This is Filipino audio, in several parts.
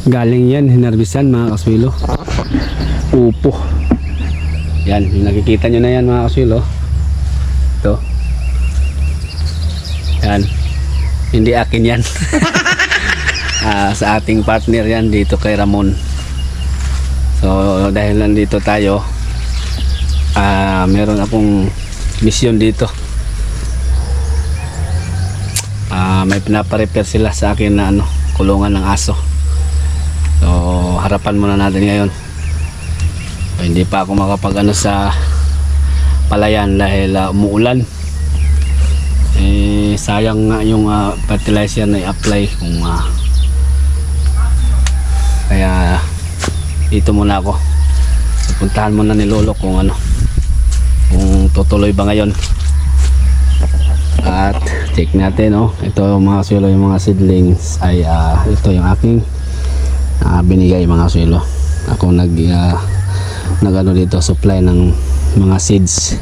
Galing yan, hinarbisan mga kaswilo. Upo. Yan, yung nakikita nyo na yan mga kaswilo. Ito. Yan. Hindi akin yan. Sa ating partner yan dito kay Ramon. So dahil nandito tayo, meron akong mission dito. May pinaparepair sila sa akin na kulungan ng aso. So harapan muna natin ngayon. So, hindi pa ako makapag sa palayan dahil umuulan. Sayang nga yung fertilizer na i-apply kung kaya dito muna ako. Puntahan muna ni Lolo kung kung tutuloy ba ngayon. At check natin ito mga kaswilo, yung mga seedlings ay ito yung aking binigay mga kaswilo. Ako nag dito supply ng mga seeds.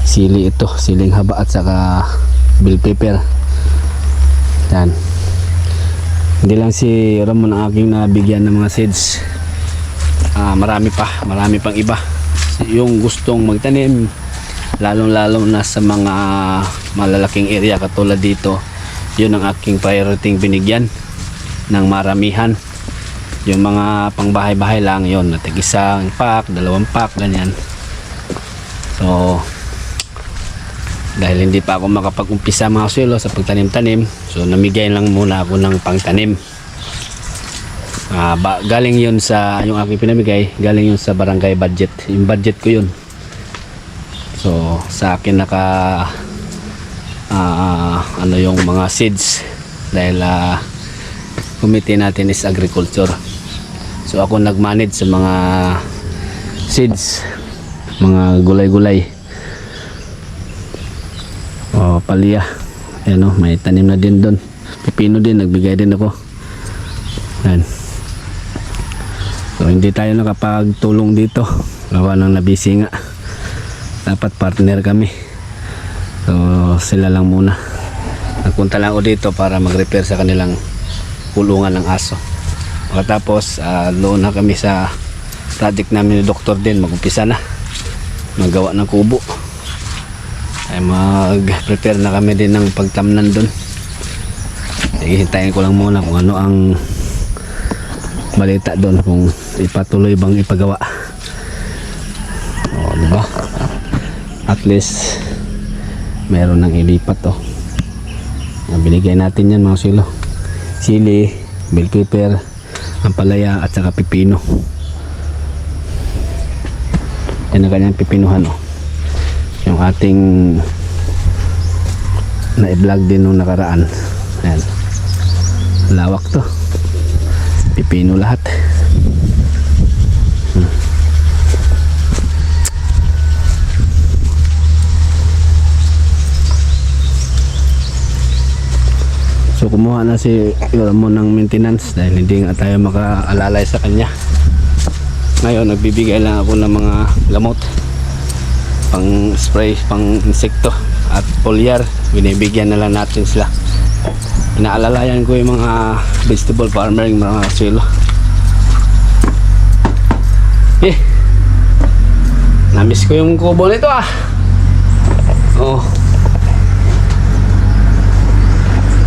Sili ito, siling haba at saka bell pepper. Yan. Hindi lang si Ramon ang aking nabigyan ng mga seeds. Marami pang iba yung gustong magtanim, lalong na sa mga malalaking area katulad dito. Yun ang aking priority binigyan ng maramihan. Yung mga pang bahay-bahay lang yun, natig isang pack, 2 pack, ganyan. So dahil hindi pa ako makapag-umpisa mga kaswilo sa pagtanim-tanim, so namigay lang muna ako ng pangtanim. Galing yun sa yung aking pinamigay, galing yun sa barangay budget. Yung budget ko yun. So sa akin naka yung mga seeds dahil committee natin is agriculture. So ako nag-manage sa mga seeds, mga gulay-gulay. Palya. Ayan may tanim na din doon. Pipino din, nagbigay din ako. Yan. So hindi tayo nakapagtulong dito. Gawa ng nabisi nga. Dapat partner kami. So sila lang muna. Nagpunta lang ako dito para mag-repair sa kanilang kulungan ng aso. Pagkatapos doon na kami sa project namin ni Doktor din. Mag-umpisa na. Magawa ng kubo. Ay mag-prepare na kami din ng pagtamnan doon. Sige, hintayin ko lang muna kung ano ang balita doon, kung ipatuloy bang ipagawa. Diba? At least meron nang ilipat binigay natin yan mga silo. Sili, bell pepper, ampalaya at saka pipino. Yan ang kanyang pipinuhan yung ating na-vlog din nung nakaraan. Ayan. Lawak to. Pipino lahat. So kumuha na si Ramon ng maintenance dahil hindi nga tayo makaalalay sa kanya. Ngayon nagbibigay lang ako ng mga gamot, pang spray, pang insekto at foliar. Binibigyan na lang natin sila. Inaalalayan ko yung mga vegetable farmer, yung mga kaswilo. Namiss ko yung kubo nito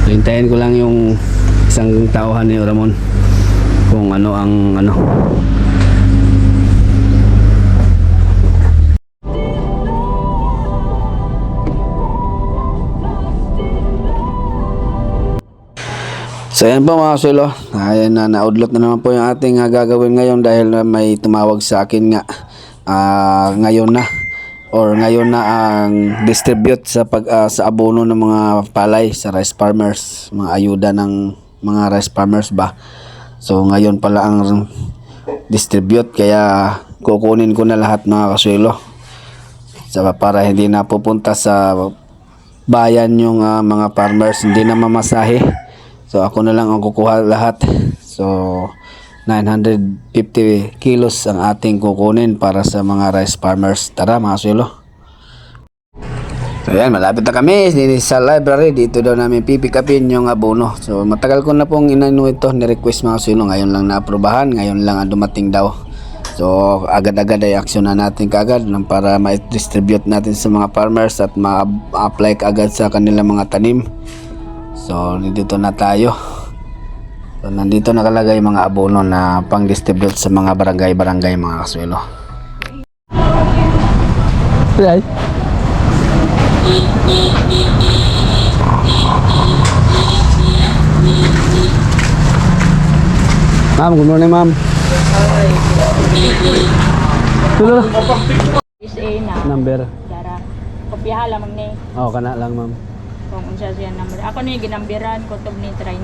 hintayin ko lang yung isang tauhan ni Ramon kung ano ang So yan po mga kaswilo, ayan na-outload na naman po yung ating gagawin ngayon dahil may tumawag sa akin nga ngayon na ang distribute sa sa abono ng mga palay sa rice farmers, mga ayuda ng mga rice farmers ba. So ngayon pala ang distribute, kaya kukunin ko na lahat mga kaswilo para hindi na pupunta sa bayan yung mga farmers, hindi na mamasahe. So ako na lang ang kukuha lahat. So 950 kilos ang ating kukunin para sa mga rice farmers. Tara mga kaswilo. So yan, malapit na kami sa library. Dito daw namin pipick upin yung abono. So matagal ko na pong inano ito, ni-request mga kasuelo. Ngayon lang naaprubahan, ngayon lang ang dumating daw. So agad-agad ay aksyon na natin kaagad para ma-distribute natin sa mga farmers at ma-apply kaagad sa kanilang mga tanim. So dito na tayo. So nandito nakalagay mga abono na pang-distribute sa mga barangay-barangay mga kasuelo. Right. Ma'am, good morning ma'am. Tulo. SA na. Number. Dara. Kopyahan lamang ni. Oh, kana lang ma'am. Kung unsa siya number. Ako ni ginambiran ko tog ni 30.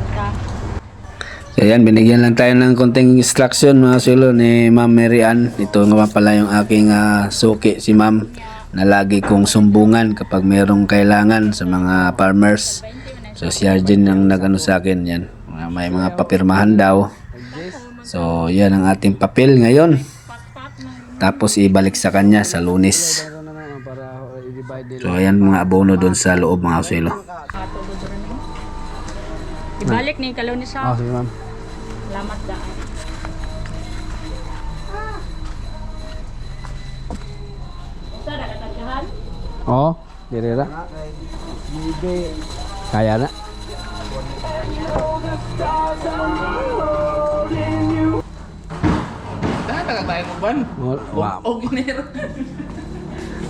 So yan, binigyan lang tayo ng konting instruction mga kasuelo ni Ma'am Mary Ann. Ito nga pala yung aking suki si ma'am na lagi kong sumbungan kapag mayroong kailangan sa mga farmers. So si Arjen ang nagano sa akin yan. May mga papirmahan daw. So yan ang ating papel ngayon. Tapos ibalik sa kanya sa Lunes. So ayan mga abono doon sa loob mga kasuelo. Ibalik ni Kalunis Ah, sa. sige ma'am. Salamat daan. Unsa na kataghan? Oo, dirira. Kaya na. Nakakabayan mo ba? Wow. O ginero.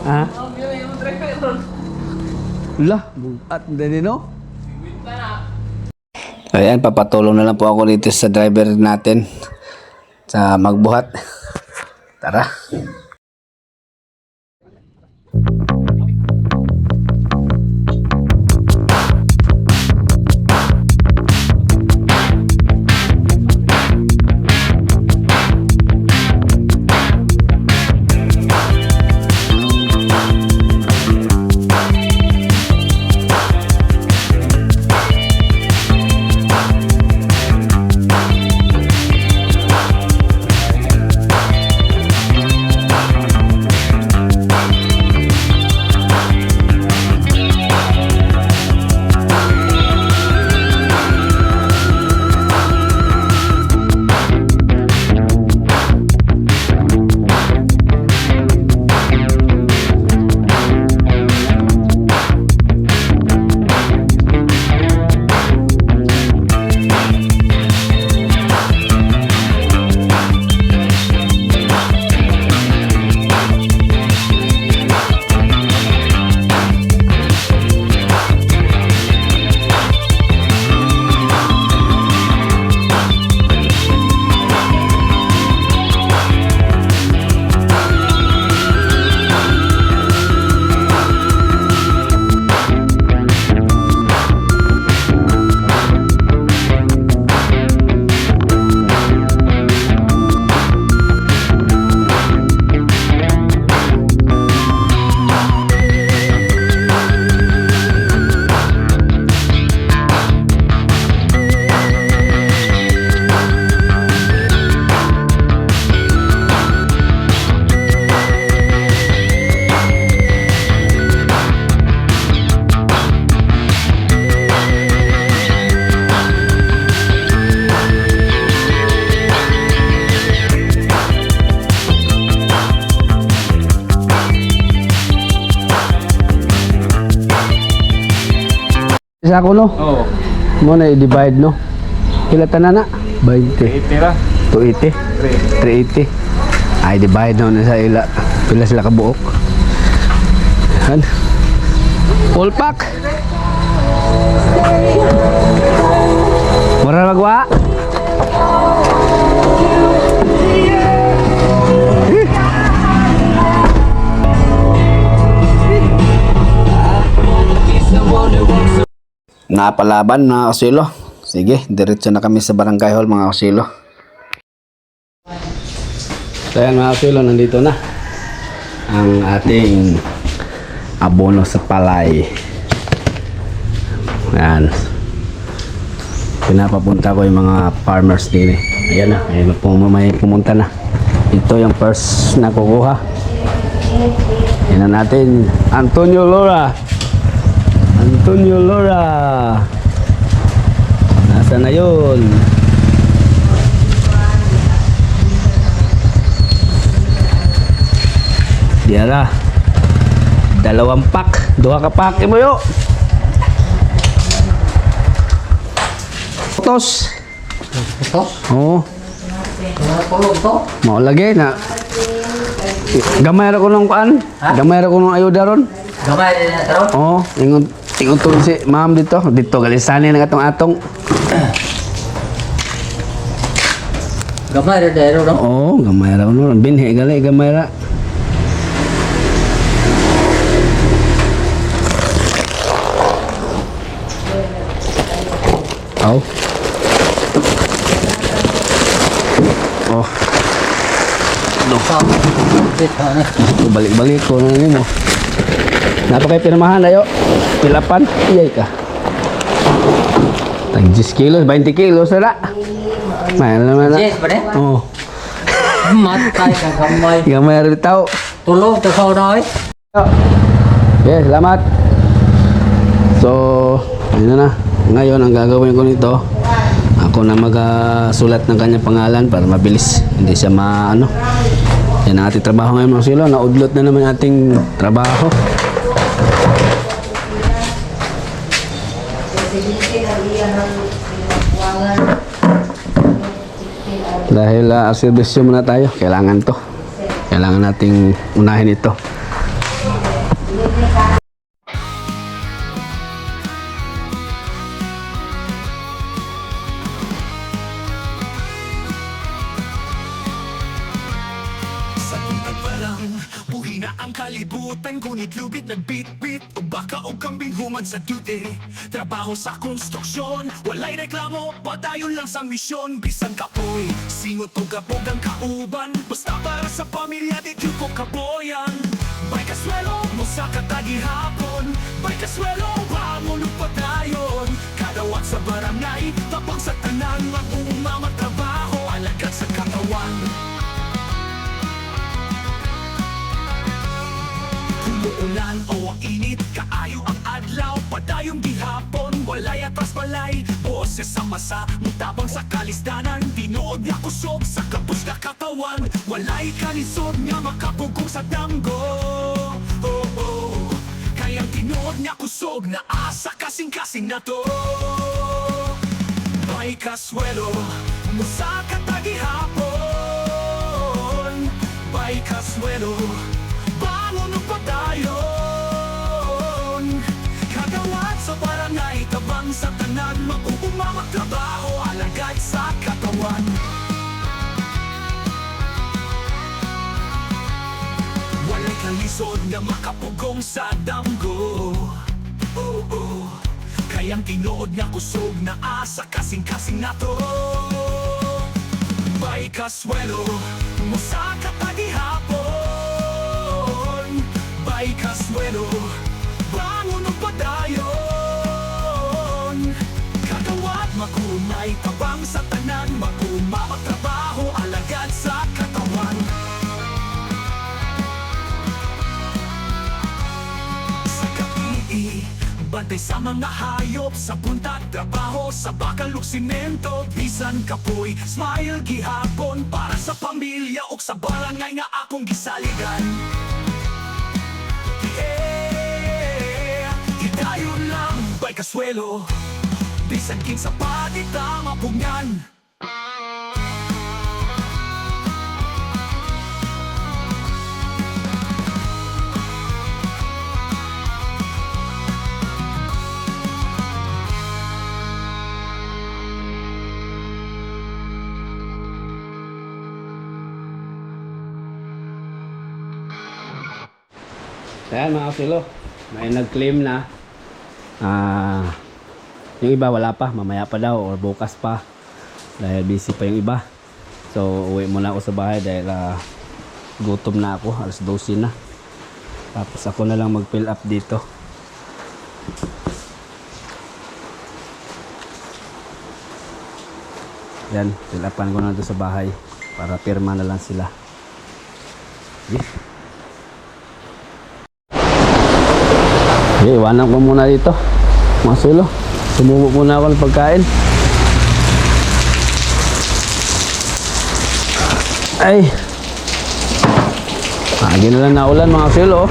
Ha? O ginero yung driver. Lah, bukat din no? Ayan, papatulong na lang po ako dito sa driver natin sa magbuhat. Tara. Isa ko no? Oo. Mo na i-divide no? Kila tanan na? 20. 80 ra. 280. 380. Ay divide no na sa ila. Pila sila ka buok. Han. Full pack. Mura magwa. Napalaban mga kasuelo. Sige, diretso na kami sa barangay hall mga kasuelo. So yan mga kasuelo, nandito na ang ating abono sa palay. Yan. Pinapapunta ko yung mga farmers din. Ayan na, may pumunta na. Ito yung first na kukuha. Yan na natin, Antonio Lora. Antonio Lora. Nasa na yun? Diara. 2 pack. 2 ka pack. Imo yo. Tos. Ito? Oo. Tulog to? Mao lagi na. Gamay ra ko nung paan. Gamay ra ko nung ayuda ron. Gamay din na karon? Oo. Ingon to si ma'am dito. Dito galisani na atong. Gamay din dahil no? Oo, gamay ra ko binhi gali gamay ra. Aw. Oh. Ito. Ito ni. Balik-balik ko na nimo. Nato kay pirmahan ayo. Pilapan, iyay ka. Tag 10 kilos, 20 kilos na. May naman na. Yes, ba rin? Oh, Matay ka gamay. gamay ra bitaw. Tulog to sa unoy. Yes, salamat. So, ayun na. Ngayon, ang gagawin ko nito, ako na magsulat ng kanyang pangalan para mabilis. Hindi siya maano. Yan ang ating trabaho ngayon mga silo. Naudlot na naman ating trabaho. Dahil servisyo muna tayo. Kailangan to. Kailangan nating unahin ito. Sa tuntag pa lang, buhi na ang kalibutan. Ngunit lubid nagbit-bit o baka o kambing humad sa duty. Trabaho sa konstruksyon, walay reklamo, padayon lang sa misyon. Bisan kapoy, singot o gabog ang kauban. Basta para sa pamilya, di ko kaboyan. Bay kaswelo mo sa katagihapon, bay kaswelo mo lupadayon. Kadawat sa barangay, tapang sa tanan, mag-uumama trabaho, alagad sa katawan. Umuulan o ang init, kaayo ang adlaw, padayong gihapon, walay atras balay, boses sa masa, mutabang sa kalisdanan, tinuod niya kusog sa kapos na katawan, walay kalisod niya makapugong sa danggo. Oh, oh. Kayang tinuod niya kusog na asa kasing-kasing na to. May kaswelo mo sa katagihapon, may kaswelo bangon pa dayon. Kagawad sa barangay, tabang sa tanan, mag-uumamag trabaho, alagad sa katawan. Walay kalisod na makapugong sa damgo. Oh, oh. Kayang tinuod niya kusog na asa kasing-kasing na to. May kaswelo mo sa katagihapon, bay kaswelo, bangon o padayon. Kagawad makunay, tabang sa tanan, mag-umamag trabaho, alagad sa katawan. Sa gabi, bantay sa mga hayop, sa buntag trabaho, sa bakal ug simento, bisan kapoy, smile gihapon, para sa pamilya o sa barangay nga akong gisaligan. Hidayon lang, bay kaswelo, bisan king sa patita mapugnan. Ayan mga silo, may nag-claim na yung iba wala pa, mamaya pa daw or bukas pa dahil busy pa yung iba. So uwi muna ako sa bahay dahil gutom na ako, alas 12 na. Tapos ako na lang mag-fill up dito. Yan, fill upan ko na doon sa bahay para pirma na lang sila. Okay, iwanan ko muna dito. Mga sulo, sumubo muna ako ng pagkain. Ay, lagi na lang naulan mga sulo.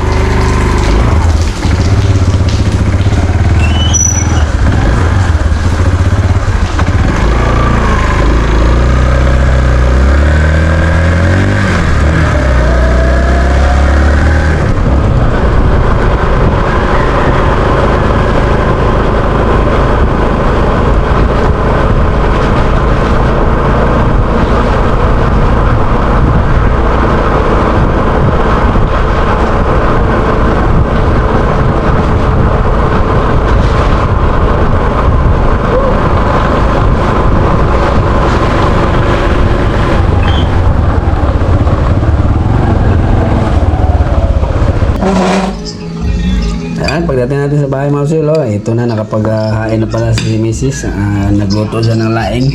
Ayan, pagdating natin sa bahay mga sulo, ito na nakapaghain na pala si Mrs. Nagluto siya ng laing.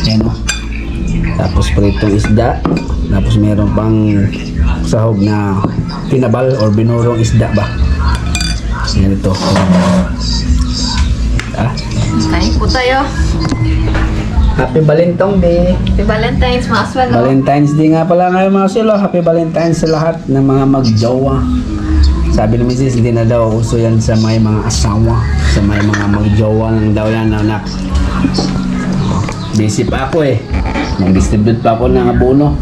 Ayan o. Tapos pritong isda. Tapos meron pang sahog na tinabal or binurong isda ba. Ayan ito. Kain po tayo. Happy Valentine Day! Happy Valentine's, mga aswal. Valentine's Day nga pala ngayon mga sulo. Happy Valentine's sa lahat ng mga magjowa. Sabi ni Mrs. hindi na daw uso yan sa may mga asawa. Sa may mga magjowa lang daw yan, anak. Busy pa ako eh. Mag-distribute pa ako ng abono.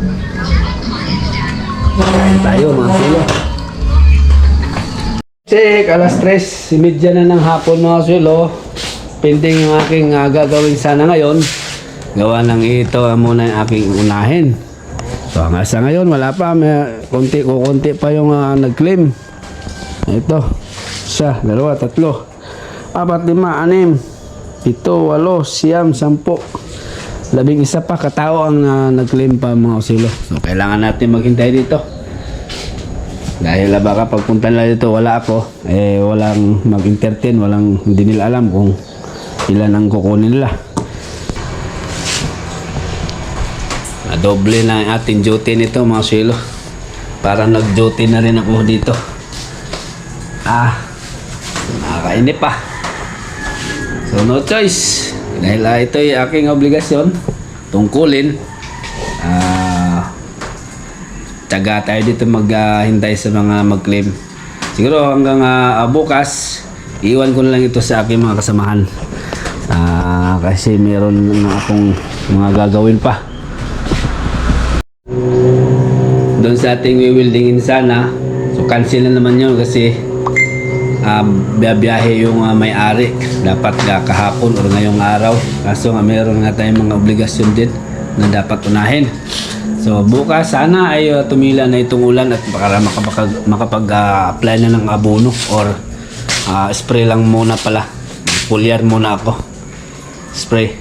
Kain tayo mga sulo. Check, alas 3:30 na ng hapon mga sulo. Pending yung aking gagawin sana ngayon. Gawa ng ito muna yung aking unahin. So hanggang sa ngayon wala pa. May konti pa yung nag-claim. Ito. 1, 2, 3, 4, 5, 6, 7, 8, 9, 10, 11 pa katao ang nag-claim pa mga usilo. So kailangan natin maghintay dito. Dahil baka pagpunta nila dito wala ako, walang mag-entertain, hindi nila alam kung ilan ang kukunin nila. Doble na ang ating duty nito mga usilo. Parang nag-duty na rin ako dito. Nakakainip pa. So no choice. Dahil ito ay aking obligasyon tungkulin. Tiyaga tayo dito maghintay sa mga mag-claim. Siguro hanggang bukas iwan ko na lang ito sa aking mga kasamahan. Kasi meron na akong mga gagawin pa. Doon sa ating wewildingin sana. So cancel na naman yun kasi biyahe yung may-ari dapat kahapon or ngayong araw, kaso nga meron nga tayong mga obligasyon din na dapat unahin. So bukas sana ay tumila na itong ulan at para makapag-apply na ng abono or spray lang muna pala, pulyar muna ako, spray,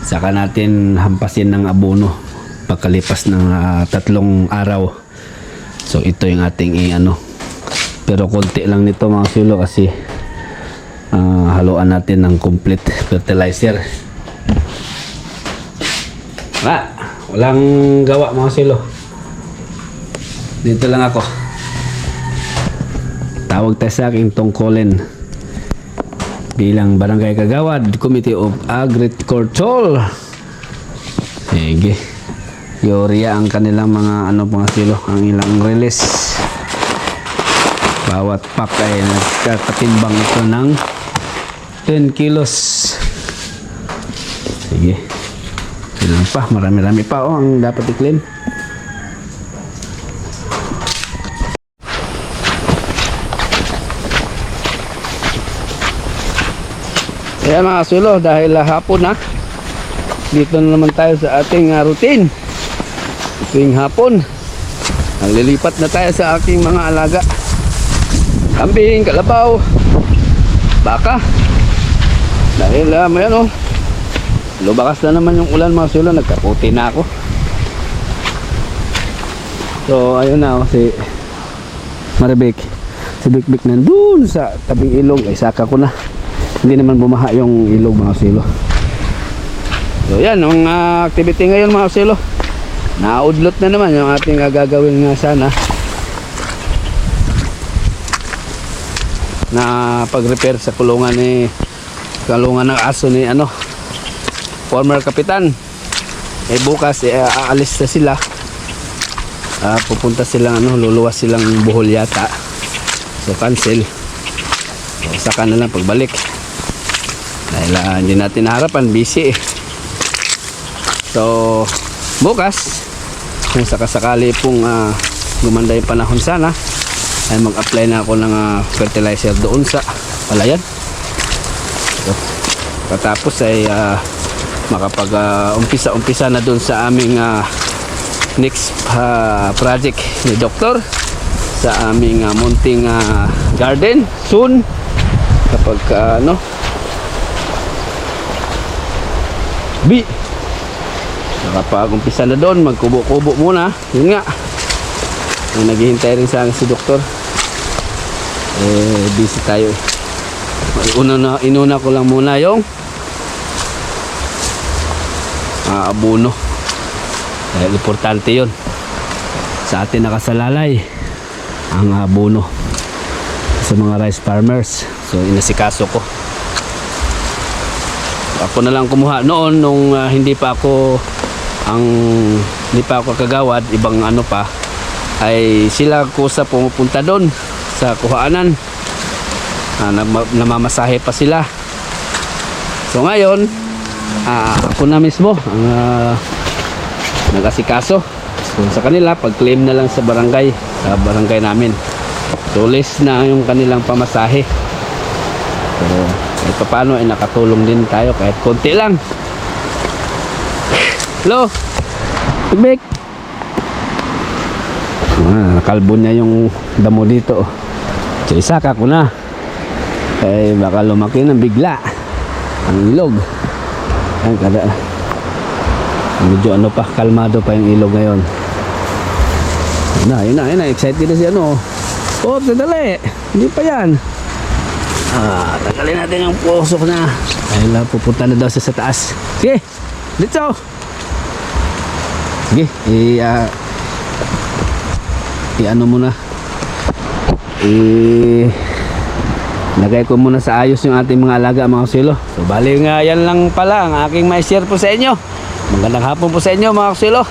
saka natin hampasin ng abono pagkalipas ng 3 araw. So ito yung ating pero konti lang nito mga sulo kasi haluan natin ng complete fertilizer. Walang gawa mga sulo. Dito lang ako. Tawag tayo sa aking tungkulin bilang Barangay Kagawad Committee of Agriculture. Sige. Yoria ang kanilang mga mga sulo, ang ilang release. Bawat pack ay nagkakatimbang ito ng 10 kilos. Sige. Ilan pa? Marami-rami pa ang dapat i-claim. Kaya mga sulo, dahil hapon na, dito na naman tayo sa ating routine. Tuwing hapon, naglilipat na tayo sa aking mga alaga. Kambing, kalabaw, baka. Dahil lubakas na naman yung ulan mga sulo, nagkaputi na ako. So ayun na si Maribek, si Bikbik nandun sa tabing ilog, ay saka ko na. Hindi naman bumaha yung ilog mga sulo. So yan ang activity ngayon mga sulo. Naudlot na naman yung ating gagawin nga sana na pag-repair sa kulungan ni kalungan ng aso ni ano, former kapitan. Bukas aalis na sila. Pupunta silang ano, luluwas silang Bohol yata. So cancel. So, saka na lang pagbalik. Dahil hindi natin harapan, busy eh. So bukas, kung sakasakali pong gumanda yung panahon sana, ay mag-apply na ako ng fertilizer doon sa palayan. So, katapos ay makapag umpisa na doon sa aming next project ni Doktor sa aming munting garden soon, kapag ano nakapag umpisa na doon, magkubo-kubo muna. Yun nga, naghihintay rin sa akin si Doktor. Busy tayo eh. Inuna ko lang muna yung abono, dahil importante yun sa atin nakasalalay, ang abono sa mga rice farmers. So inasikaso ko. Ako na lang kumuha noon nung hindi pa ako kagawad, ibang ano pa, ay sila kusa pumupunta doon sa kuhaanan. Namamasahe pa sila. So ngayon, ako na mismo ang nag-asikaso. So sa kanila, pag-claim na lang sa barangay namin. So less na yung kanilang pamasahe. Pero paano ay nakatulong din tayo kahit konti lang. Hello, Big. Nakalbo niya yung damo dito. So isaka ko na. Baka lumaki ng bigla ang ilog. Ay, kada medyo ano pa, kalmado pa yung ilog ngayon. Yun na, excited na si ano. Oh, sandali, hindi pa yan. Tagalin natin yung pusok na. Dahil pupunta na daw sa taas. Sige, dito. Sige, ano muna, lagay ko muna sa ayos yung ating mga alaga, mga kusilo. So bali nga, yan lang pala ang aking ma-share po sa inyo. Magandang hapon po sa inyo, mga kusilo.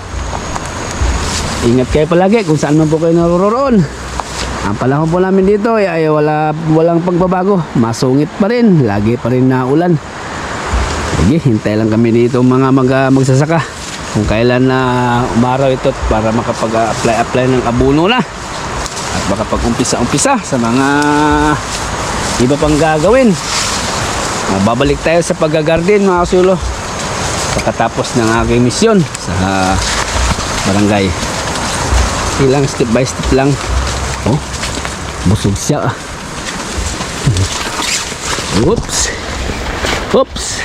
Ingat kayo palagi kung saan man po kayo naroroon. Ang panahon po namin dito ay walang pagbabago. Masungit pa rin, lagi pa rin na ulan. Sige, hintay lang kami dito mga magsasaka kung kailan na umaraw ito para makapag-apply ng abono na at makapag-umpisa sa mga iba pang gagawin. Babalik tayo sa pag-garden, mga kasulo, pagkatapos ng aking misyon sa barangay. Ilang step by step lang. Oh, busog siya. Oops.